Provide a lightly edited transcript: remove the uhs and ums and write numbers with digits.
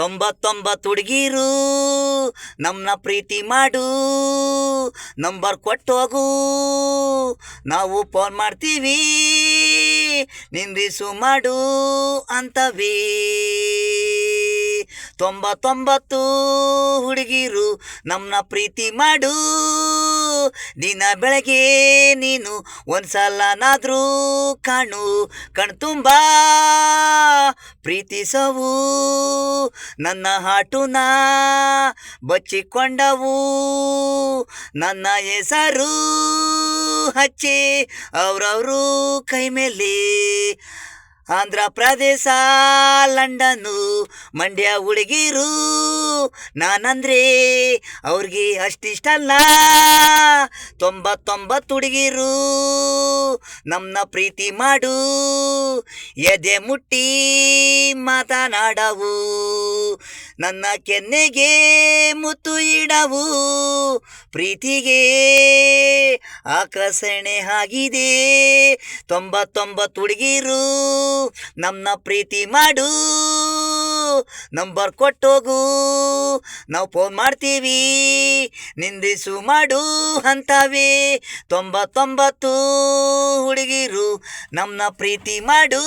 ತೊಂಬತ್ತೊಂಬತ್ತು ಹುಡುಗೀರು ನಮ್ಮನ್ನ ಪ್ರೀತಿ ಮಾಡು, ನಂಬರ್ ಕೊಟ್ಟೋಗು, ನಾವು ಫೋನ್ ಮಾಡ್ತೀವಿ, ನಿಂದಿಸು ಮಾಡು ಅಂತವೇ. 99 ಹುಡುಗೀರು ನಮ್ಮನ್ನ ಪ್ರೀತಿ ಮಾಡು, ದಿನ ಬೆಳಗ್ಗೆ ನೀನು ಒಂದ್ಸಲನಾದ್ರೂ ಕಾಣು, ಕಣ್ತುಂಬ ಪ್ರೀತಿಸವು ನನ್ನ ಹಾಟುನ ಬಚ್ಚಿಕೊಂಡವು, ನನ್ನ ಹೆಸರು ಹಚ್ಚಿ ಅವ್ರವರು ಕೈ ಮೇಲೆ. ಆಂಧ್ರ ಪ್ರದೇಶ, ಲಂಡನ್ನು, ಮಂಡ್ಯ ಹುಡುಗೀರು ನಾನಂದ್ರೆ ಅವ್ರಿಗೆ ಅಷ್ಟಿಷ್ಟಲ್ಲ. 99 ಹುಡುಗೀರು ನಮ್ಮನ್ನ ಪ್ರೀತಿ ಮಾಡು, ಎದೆ ಮುಟ್ಟಿ ಮಾತನಾಡವು, ನನ್ನ ಕೆನ್ನೆಗೆ ಮುತ್ತು ಇಡವು, ಪ್ರೀತಿಗೆ ಆಕರ್ಷಣೆ ಆಗಿದೆ. 99 ಹುಡುಗೀರು ನಮ್ಮನ್ನ ಪ್ರೀತಿ ಮಾಡು, ನಂಬರ್ ಕೊಟ್ಟೋಗು, ನಾವು ಫೋನ್ ಮಾಡ್ತೀವಿ, ನಿಂದಿಸು ಮಾಡು ಅಂತವೇ. 99 ಹುಡುಗೀರು ನಮ್ಮನ್ನ ಪ್ರೀತಿ ಮಾಡು.